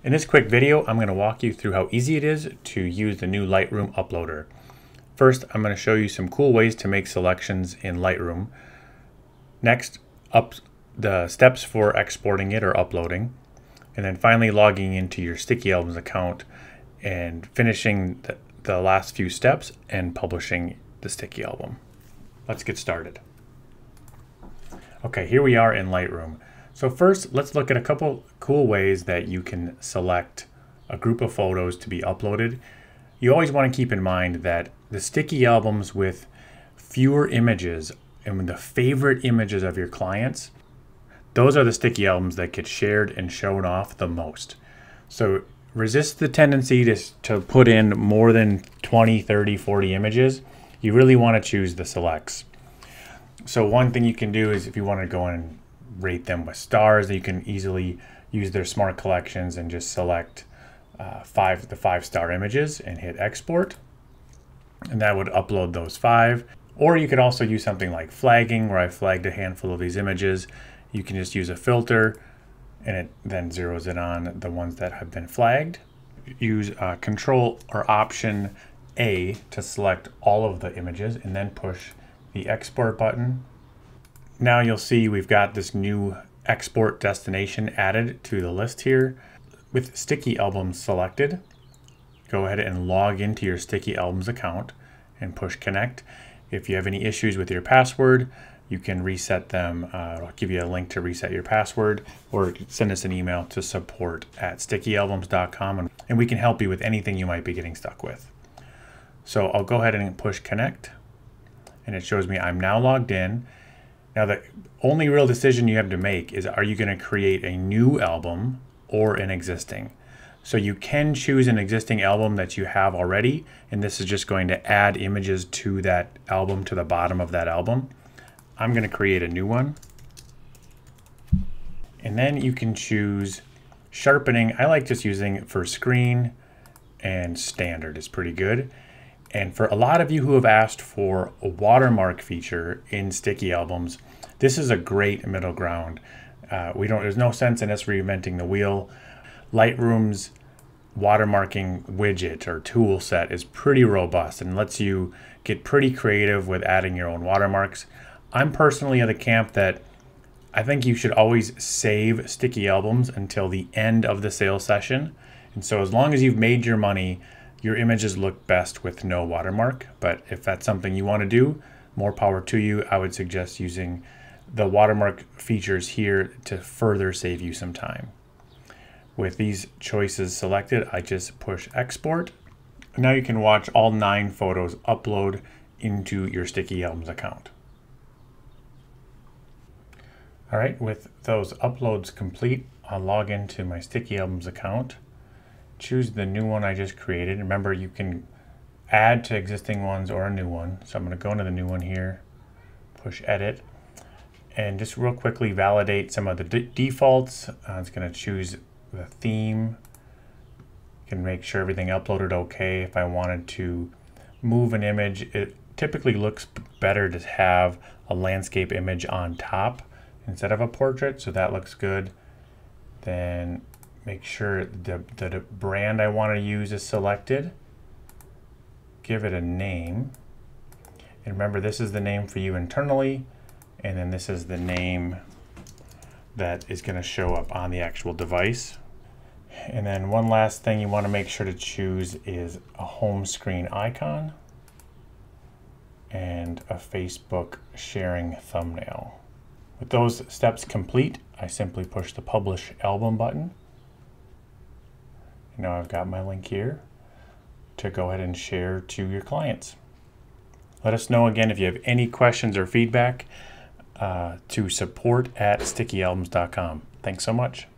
In this quick video, I'm going to walk you through how easy it is to use the new Lightroom uploader. First, I'm going to show you some cool ways to make selections in Lightroom. Next, the steps for exporting it or uploading. And then finally logging into your StickyAlbums account and finishing the last few steps and publishing the Sticky album. Let's get started. Okay, here we are in Lightroom. So first, let's look at a couple cool ways that you can select a group of photos to be uploaded. You always want to keep in mind that the Sticky albums with fewer images and the favorite images of your clients, those are the Sticky albums that get shared and shown off the most. So resist the tendency to put in more than 20, 30, 40 images. You really want to choose the selects. So one thing you can do is if you want to go in and rate them with stars, you can easily use their smart collections and just select the 5-star images and hit export. And that would upload those 5. Or you could also use something like flagging, where I flagged a handful of these images. You can just use a filter and it then zeroes it on the ones that have been flagged. Use Control or Option A to select all of the images and then push the export button. Now you'll see we've got this new export destination added to the list here. With Sticky Albums selected, go ahead and log into your Sticky Albums account and push connect. If you have any issues with your password, you can reset them. I'll give you a link to reset your password, or send us an email to support@stickyalbums.com and we can help you with anything you might be getting stuck with. So I'll go ahead and push connect and it shows me I'm now logged in. Now the only real decision you have to make is, are you going to create a new album or an existing? So you can choose an existing album that you have already, and this is just going to add images to that album, to the bottom of that album. I'm going to create a new one. And then you can choose sharpening. I like just using for screen, and standard is pretty good. And for a lot of you who have asked for a watermark feature in Sticky Albums, this is a great middle ground. There's no sense in us reinventing the wheel. Lightroom's watermarking widget or tool set is pretty robust and lets you get pretty creative with adding your own watermarks. I'm personally of the camp that I think you should always save Sticky Albums until the end of the sales session. And so as long as you've made your money, your images look best with no watermark. But if that's something you want to do, more power to you. I would suggest using the watermark features here to further save you some time. With these choices selected, I just push export. Now you can watch all 9 photos upload into your Sticky Albums account. All right, with those uploads complete, I'll log into my Sticky Albums account. Choose the new one I just created. Remember, you can add to existing ones or a new one. So I'm going to go into the new one here, push edit, and just real quickly validate some of the defaults. It's going to choose the theme. You can make sure everything uploaded okay. If I wanted to move an image, it typically looks better to have a landscape image on top instead of a portrait, so that looks good. Then make sure the brand I want to use is selected. Give it a name. And remember, this is the name for you internally, and then this is the name that is going to show up on the actual device. And then one last thing you want to make sure to choose is a home screen icon and a Facebook sharing thumbnail. With those steps complete, I simply push the Publish Album button. Now I've got my link here to go ahead and share to your clients. Let us know again if you have any questions or feedback to support@stickyalbums.com. Thanks so much.